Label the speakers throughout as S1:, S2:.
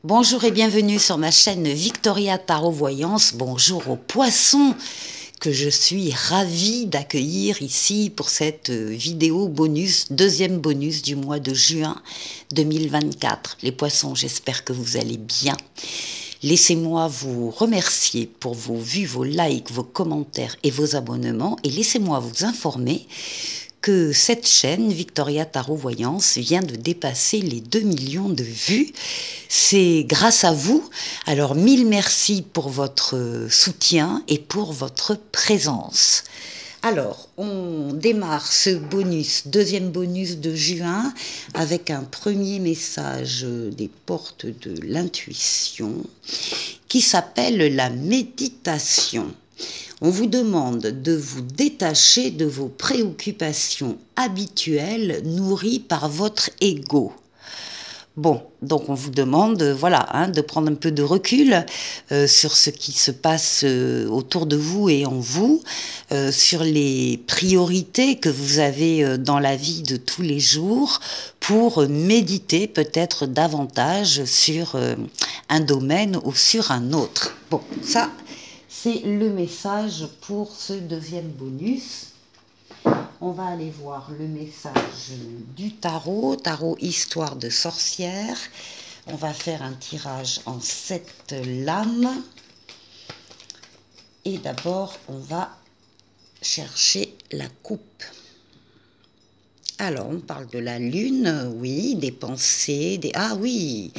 S1: Bonjour et bienvenue sur ma chaîne Victoria Tarot Voyance. Bonjour aux poissons que je suis ravie d'accueillir ici pour cette vidéo bonus, deuxième bonus du mois de juin 2024. Les poissons, j'espère que vous allez bien. Laissez-moi vous remercier pour vos vues, vos likes, vos commentaires et vos abonnements et laissez-moi vous informer que cette chaîne, Victoria Tarot Voyance, vient de dépasser les 2 millions de vues. C'est grâce à vous. Alors, mille merci pour votre soutien et pour votre présence. Alors, on démarre ce bonus, deuxième bonus de juin, avec un premier message des portes de l'intuition qui s'appelle la méditation. On vous demande de vous détacher de vos préoccupations habituelles nourries par votre ego. Bon, donc on vous demande, voilà, de prendre un peu de recul sur ce qui se passe autour de vous et en vous, sur les priorités que vous avez dans la vie de tous les jours pour méditer peut-être davantage sur un domaine ou sur un autre. Bon, ça, c'est le message pour ce deuxième bonus. On va aller voir le message du tarot, tarot histoire de sorcière. On va faire un tirage en 7 lames. Et d'abord, on va chercher la coupe. Alors, on parle de la lune, oui, des pensées, ah oui,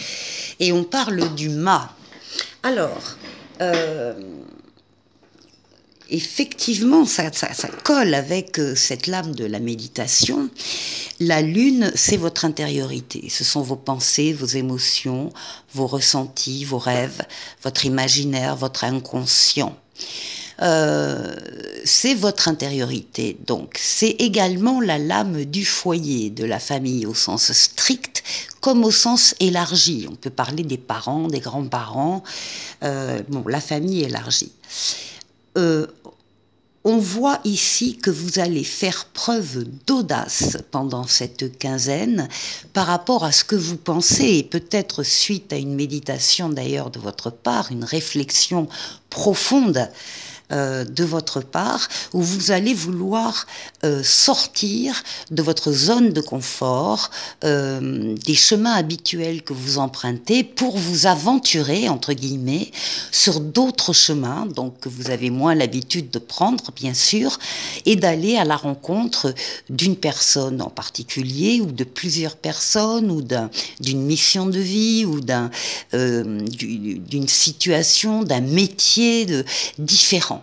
S1: et on parle du mât. Alors, effectivement, ça colle avec cette lame de la méditation. La lune, c'est votre intériorité. Ce sont vos pensées, vos émotions, vos ressentis, vos rêves, votre imaginaire, votre inconscient. C'est votre intériorité. Donc, c'est également la lame du foyer, de la famille au sens strict, comme au sens élargi. On peut parler des parents, des grands-parents, la famille élargie. On voit ici que vous allez faire preuve d'audace pendant cette quinzaine par rapport à ce que vous pensez et peut-être suite à une méditation d'ailleurs de votre part, une réflexion profonde de votre part, où vous allez vouloir sortir de votre zone de confort, des chemins habituels que vous empruntez pour vous aventurer, entre guillemets, sur d'autres chemins, donc que vous avez moins l'habitude de prendre, bien sûr, et d'aller à la rencontre d'une personne en particulier, ou de plusieurs personnes, ou d'une mission de vie, ou d'une situation, d'un métier différent.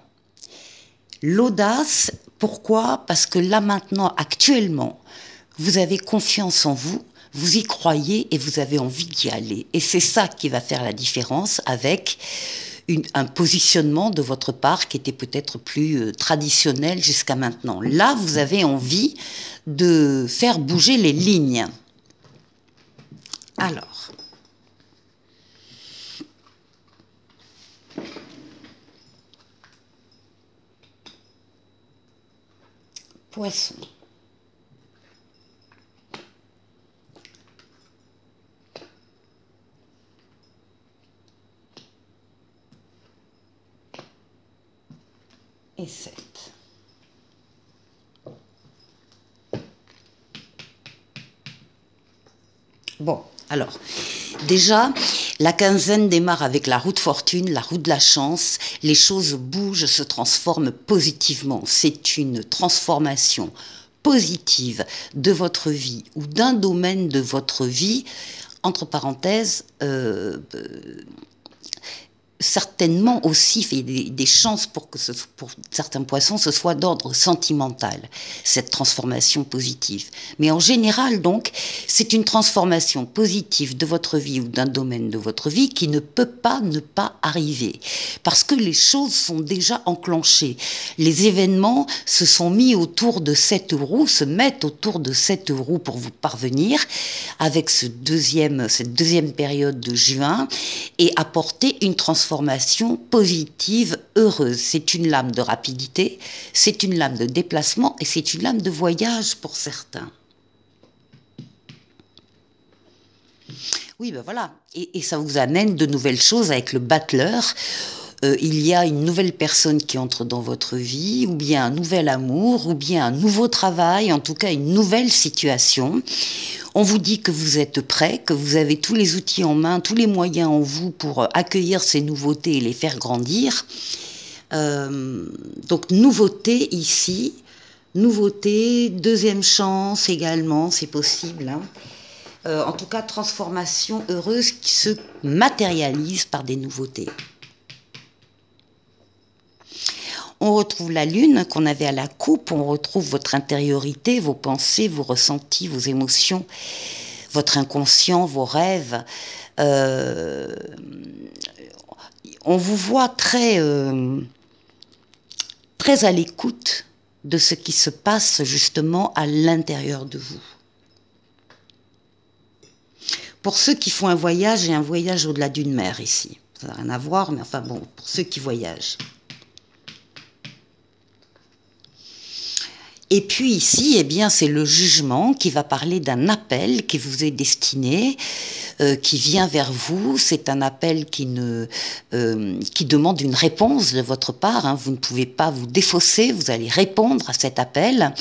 S1: L'audace, pourquoi? Parce que là maintenant, actuellement, vous avez confiance en vous, vous y croyez et vous avez envie d'y aller. Et c'est ça qui va faire la différence avec un positionnement de votre part qui était peut-être plus traditionnel jusqu'à maintenant. Là, vous avez envie de faire bouger les lignes. Alors, Poisson. Et 7. Bon, alors, déjà, la quinzaine démarre avec la roue de fortune, la roue de la chance. Les choses bougent, se transforment positivement. C'est une transformation positive de votre vie ou d'un domaine de votre vie, entre parenthèses, certainement aussi fait des chances pour que pour certains poissons ce soit d'ordre sentimental, cette transformation positive. Mais en général donc, c'est une transformation positive de votre vie ou d'un domaine de votre vie qui ne peut pas ne pas arriver. Parce que les choses sont déjà enclenchées. Les événements se sont mis autour de cette roue, se mettent autour de cette roue pour vous parvenir avec cette deuxième période de juin et apporter une transformation positive, heureuse. C'est une lame de rapidité, c'est une lame de déplacement et c'est une lame de voyage pour certains. Oui, ben voilà. Et ça vous amène de nouvelles choses avec le battleur. Il y a une nouvelle personne qui entre dans votre vie, ou bien un nouvel amour, ou bien un nouveau travail, en tout cas une nouvelle situation. On vous dit que vous êtes prêt, que vous avez tous les outils en main, tous les moyens en vous pour accueillir ces nouveautés et les faire grandir. Donc nouveauté ici, nouveauté, deuxième chance également, c'est possible. Hein. En tout cas, transformation heureuse qui se matérialise par des nouveautés. On retrouve la lune qu'on avait à la coupe, on retrouve votre intériorité, vos pensées, vos ressentis, vos émotions, votre inconscient, vos rêves. On vous voit très à l'écoute de ce qui se passe justement à l'intérieur de vous. Pour ceux qui font un voyage, et un voyage au-delà d'une mer ici. Ça n'a rien à voir, mais enfin bon, pour ceux qui voyagent. Et puis ici, eh bien, c'est le jugement qui va parler d'un appel qui vous est destiné, qui vient vers vous. C'est un appel qui demande une réponse de votre part. Hein. Vous ne pouvez pas vous défausser, vous allez répondre à cet appel.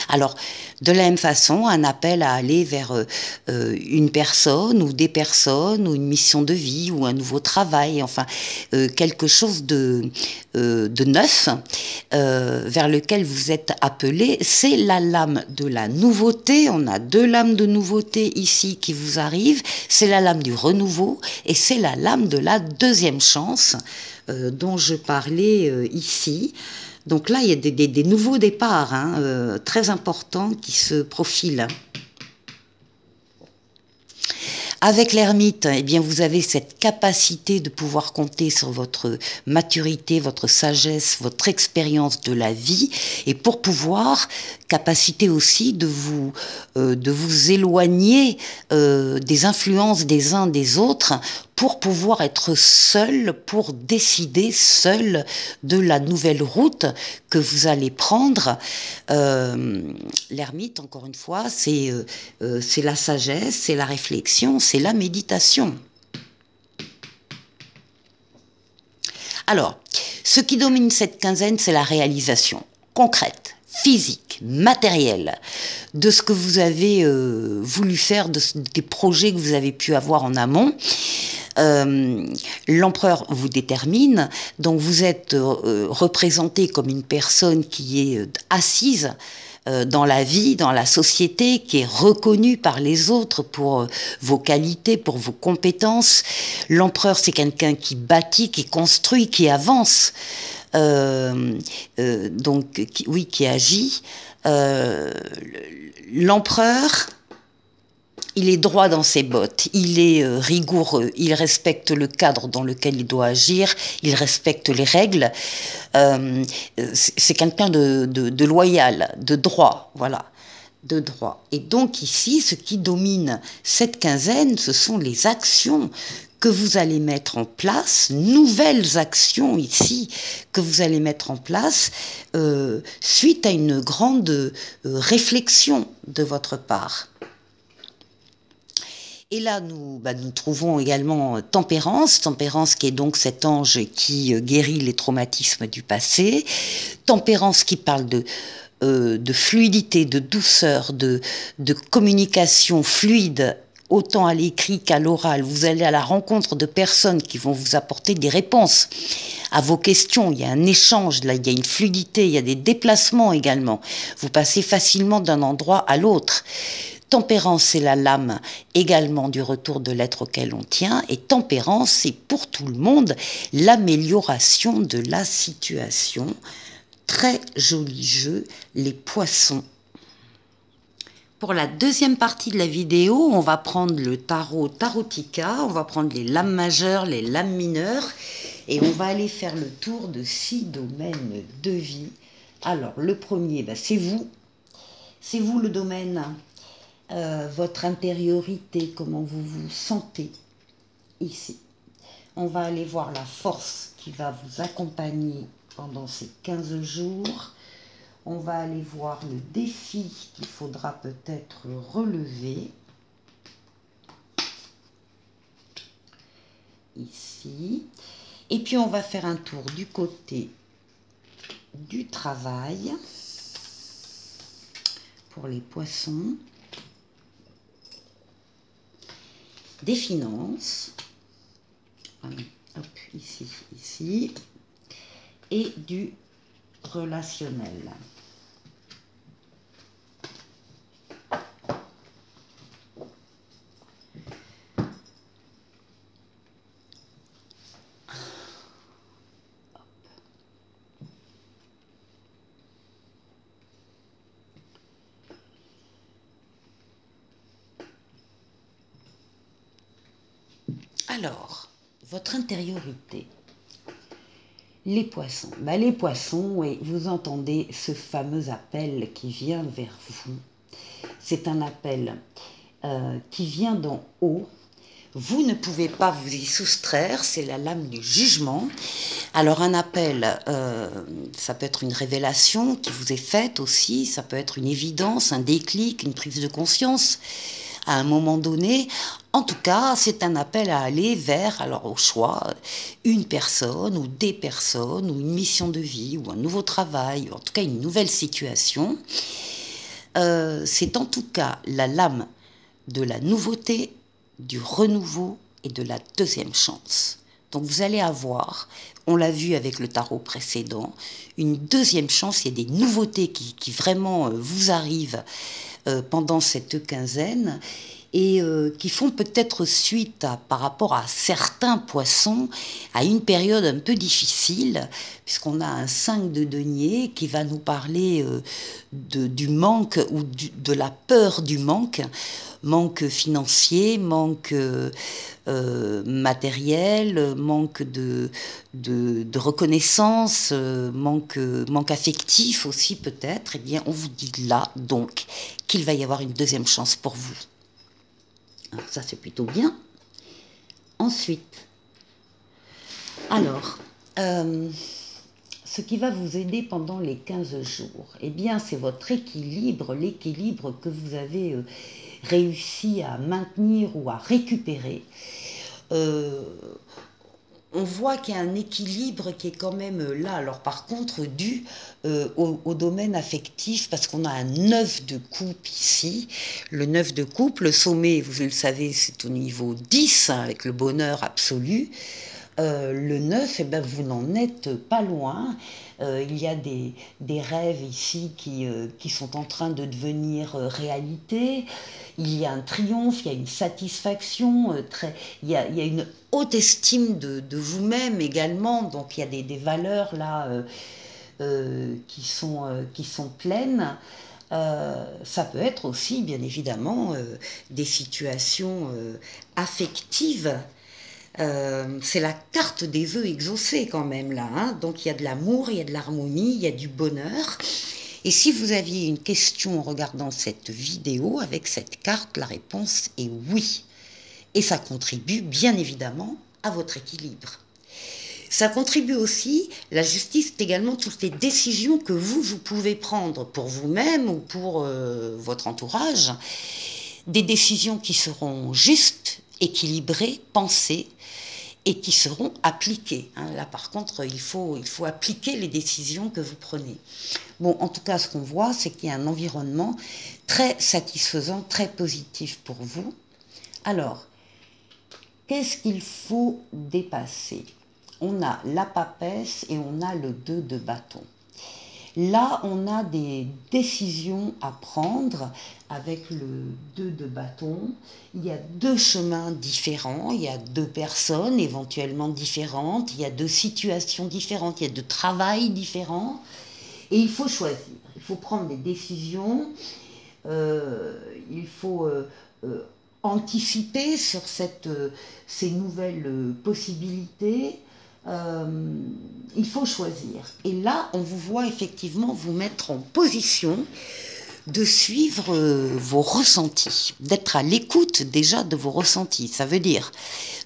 S1: Alors, de la même façon, un appel à aller vers une personne ou des personnes, ou une mission de vie, ou un nouveau travail, enfin, quelque chose de neuf vers lequel vous êtes appelé. C'est la lame de la nouveauté. On a deux lames de nouveauté ici qui vous arrivent. C'est la lame du renouveau et c'est la lame de la deuxième chance dont je parlais ici. Donc là, il y a des nouveaux départs hein, très importants qui se profilent. Avec l'ermite, eh bien, vous avez cette capacité de pouvoir compter sur votre maturité, votre sagesse, votre expérience de la vie, et pour pouvoir, capacité aussi de vous éloigner des influences des uns des autres, pour pouvoir être seul, pour décider seul de la nouvelle route que vous allez prendre. L'ermite, encore une fois, c'est la sagesse, c'est la réflexion, c'est la méditation. Alors, ce qui domine cette quinzaine, c'est la réalisation concrète, physique, matérielle, de ce que vous avez voulu faire, des projets que vous avez pu avoir en amont. L'empereur vous détermine, donc vous êtes représenté comme une personne qui est assise dans la vie, dans la société, qui est reconnue par les autres pour vos qualités, pour vos compétences. L'empereur, c'est quelqu'un qui bâtit, qui construit, qui avance, donc qui agit. L'empereur, il est droit dans ses bottes, il est rigoureux, il respecte le cadre dans lequel il doit agir, il respecte les règles. C'est quelqu'un de loyal, de droit, voilà, de droit. Et donc ici, ce qui domine cette quinzaine, ce sont les actions que vous allez mettre en place, nouvelles actions ici que vous allez mettre en place suite à une grande réflexion de votre part. Et là, nous trouvons également Tempérance, Tempérance qui est donc cet ange qui guérit les traumatismes du passé, Tempérance qui parle de fluidité, de douceur, de communication fluide, autant à l'écrit qu'à l'oral. Vous allez à la rencontre de personnes qui vont vous apporter des réponses à vos questions. Il y a un échange, là, il y a une fluidité, il y a des déplacements également. Vous passez facilement d'un endroit à l'autre. Tempérance, c'est la lame également du retour de l'être auquel on tient. Et tempérance, c'est pour tout le monde l'amélioration de la situation. Très joli jeu, les poissons. Pour la deuxième partie de la vidéo, on va prendre le tarot Tarotica, on va prendre les lames majeures, les lames mineures, et on va aller faire le tour de 6 domaines de vie. Alors, le premier, c'est vous. C'est vous le domaine. Votre intériorité, comment vous vous sentez ici. On va aller voir la force qui va vous accompagner pendant ces 15 jours. On va aller voir le défi qu'il faudra peut-être relever. ici. Et puis on va faire un tour du côté du travail pour les poissons, des finances, hop, ici, ici, et du relationnel. Alors, votre intériorité. Les poissons. Les poissons, oui, vous entendez ce fameux appel qui vient vers vous. C'est un appel qui vient d'en haut. Vous ne pouvez pas vous y soustraire, c'est la lame du jugement. Alors un appel, ça peut être une révélation qui vous est faite aussi, ça peut être une évidence, un déclic, une prise de conscience à un moment donné. En tout cas, c'est un appel à aller vers, alors au choix, une personne ou des personnes, ou une mission de vie, ou un nouveau travail, ou en tout cas une nouvelle situation. C'est en tout cas la lame de la nouveauté, du renouveau et de la deuxième chance. Donc vous allez avoir, on l'a vu avec le tarot précédent, une deuxième chance, il y a des nouveautés qui vraiment vous arrivent pendant cette quinzaine et qui font peut-être suite par rapport à certains poissons à une période un peu difficile, puisqu'on a un 5 de denier qui va nous parler du manque ou de la peur du manque financier, manque matériel, manque de reconnaissance, manque affectif aussi peut-être. Eh bien, on vous dit là donc qu'il va y avoir une deuxième chance pour vous. Alors, ça, c'est plutôt bien. Ensuite, alors, ce qui va vous aider pendant les 15 jours, eh bien, c'est votre équilibre, l'équilibre que vous avez réussi à maintenir ou à récupérer. On voit qu'il y a un équilibre qui est quand même là. Alors par contre, dû au domaine affectif, parce qu'on a un 9 de coupe ici. Le 9 de coupe, le sommet, vous le savez, c'est au niveau 10, hein, avec le bonheur absolu. Le 9, eh ben, vous n'en êtes pas loin. Il y a des rêves ici qui sont en train de devenir réalité. Il y a un triomphe, il y a une satisfaction, il y a une haute estime de vous-même également. Donc il y a des valeurs là qui sont pleines. Ça peut être aussi, bien évidemment, des situations affectives. C'est la carte des vœux exaucés quand même là, hein. Donc il y a de l'amour, il y a de l'harmonie, il y a du bonheur. Et si vous aviez une question en regardant cette vidéo avec cette carte, la réponse est oui. Et ça contribue bien évidemment à votre équilibre. Ça contribue aussi, la justice, c'est également toutes les décisions que vous pouvez prendre pour vous-même ou pour votre entourage. Des décisions qui seront justes, équilibrées, pensées, et qui seront appliquées. Là, par contre, il faut appliquer les décisions que vous prenez. Bon, en tout cas, ce qu'on voit, c'est qu'il y a un environnement très satisfaisant, très positif pour vous. Alors, qu'est-ce qu'il faut dépasser? On a la papesse et on a le 2 de bâton. Là, on a des décisions à prendre avec le 2 de bâton. Il y a deux chemins différents, il y a deux personnes éventuellement différentes, il y a deux situations différentes, il y a deux travails différents. Et il faut choisir, il faut prendre des décisions, il faut anticiper sur ces nouvelles possibilités. Il faut choisir. Et là, on vous voit effectivement vous mettre en position de suivre vos ressentis, d'être à l'écoute déjà de vos ressentis. Ça veut dire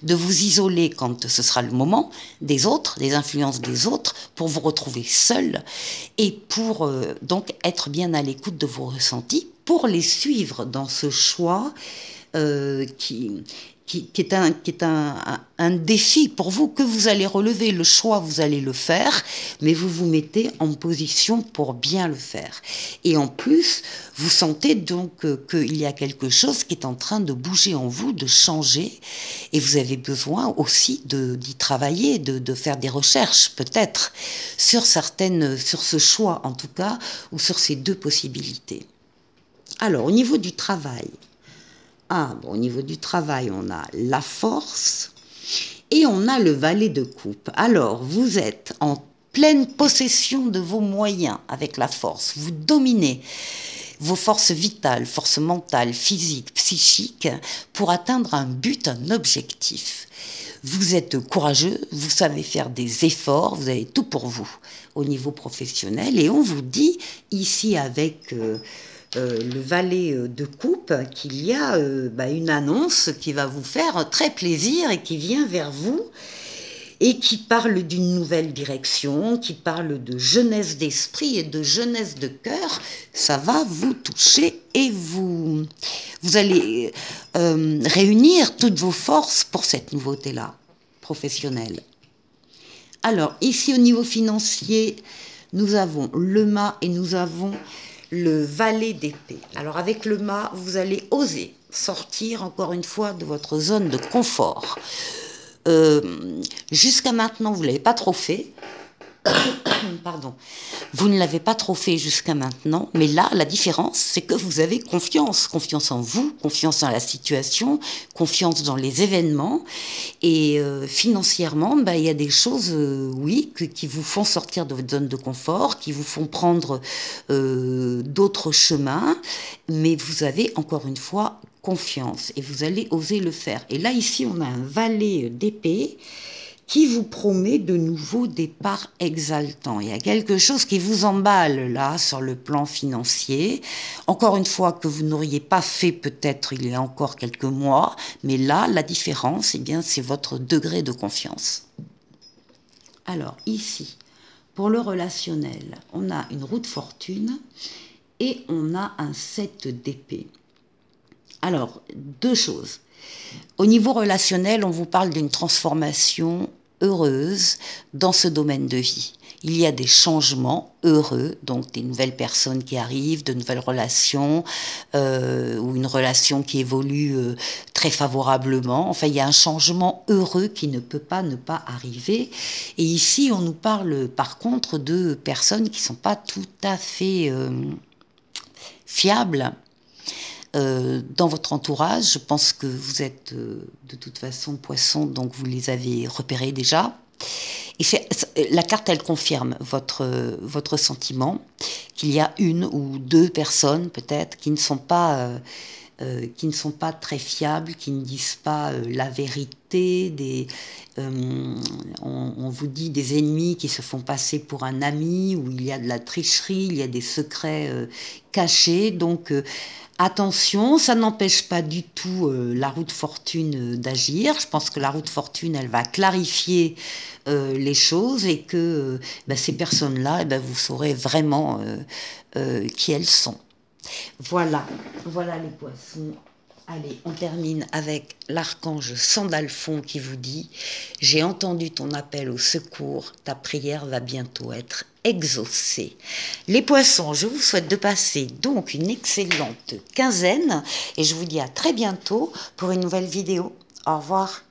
S1: de vous isoler quand ce sera le moment des autres, des influences des autres, pour vous retrouver seul et pour donc être bien à l'écoute de vos ressentis, pour les suivre dans ce choix qui qui est un défi pour vous que vous allez relever. Le choix, vous allez le faire, mais vous vous mettez en position pour bien le faire. Et en plus, vous sentez donc qu'il y a quelque chose qui est en train de bouger en vous, de changer, et vous avez besoin aussi d'y travailler, de faire des recherches peut-être sur ce choix en tout cas, ou sur ces deux possibilités. Alors, au niveau du travail, au niveau du travail, on a la force et on a le valet de coupe. Alors, vous êtes en pleine possession de vos moyens avec la force. Vous dominez vos forces vitales, forces mentales, physiques, psychiques, pour atteindre un but, un objectif. Vous êtes courageux, vous savez faire des efforts, vous avez tout pour vous au niveau professionnel. Et on vous dit ici avec le valet de coupe qu'il y a une annonce qui va vous faire très plaisir et qui vient vers vous et qui parle d'une nouvelle direction, qui parle de jeunesse d'esprit et de jeunesse de cœur. Ça va vous toucher et vous allez réunir toutes vos forces pour cette nouveauté-là, professionnelle. Alors, ici au niveau financier, nous avons le mât et nous avons le valet d'épée. Alors avec le mât, vous allez oser sortir encore une fois de votre zone de confort. Jusqu'à maintenant, vous ne l'avez pas trop fait. Pardon. Vous ne l'avez pas trop fait jusqu'à maintenant, mais là, la différence, c'est que vous avez confiance. Confiance en vous, confiance en la situation, confiance dans les événements. Et financièrement, il y a des choses, qui vous font sortir de votre zone de confort, qui vous font prendre d'autres chemins, mais vous avez, encore une fois, confiance et vous allez oser le faire. Et là, ici, on a un valet d'épée qui vous promet de nouveaux départs exaltants. Il y a quelque chose qui vous emballe là sur le plan financier. Encore une fois que vous n'auriez pas fait peut-être il y a encore quelques mois, mais là, la différence, c'est votre degré de confiance. Alors ici, pour le relationnel, on a une roue de fortune et on a un 7 d'épée. Alors, deux choses. Au niveau relationnel, on vous parle d'une transformation heureuse dans ce domaine de vie. Il y a des changements heureux, donc des nouvelles personnes qui arrivent, de nouvelles relations, ou une relation qui évolue très favorablement. Enfin, il y a un changement heureux qui ne peut pas ne pas arriver. Et ici, on nous parle par contre de personnes qui ne sont pas tout à fait fiables. Dans votre entourage, je pense que vous êtes de toute façon poisson, donc vous les avez repérés déjà. Et la carte, elle confirme votre sentiment, qu'il y a une ou deux personnes peut-être qui ne sont pas très fiables, qui ne disent pas la vérité. On vous dit des ennemis qui se font passer pour un ami, où il y a de la tricherie, il y a des secrets cachés. Donc attention, ça n'empêche pas du tout la roue de fortune d'agir. Je pense que la roue de fortune, elle va clarifier les choses et que ces personnes-là, vous saurez vraiment qui elles sont. Voilà les poissons. Allez, on termine avec l'archange Sandalphon qui vous dit « J'ai entendu ton appel au secours, ta prière va bientôt être exaucée. » Les poissons, je vous souhaite de passer donc une excellente quinzaine et je vous dis à très bientôt pour une nouvelle vidéo. Au revoir.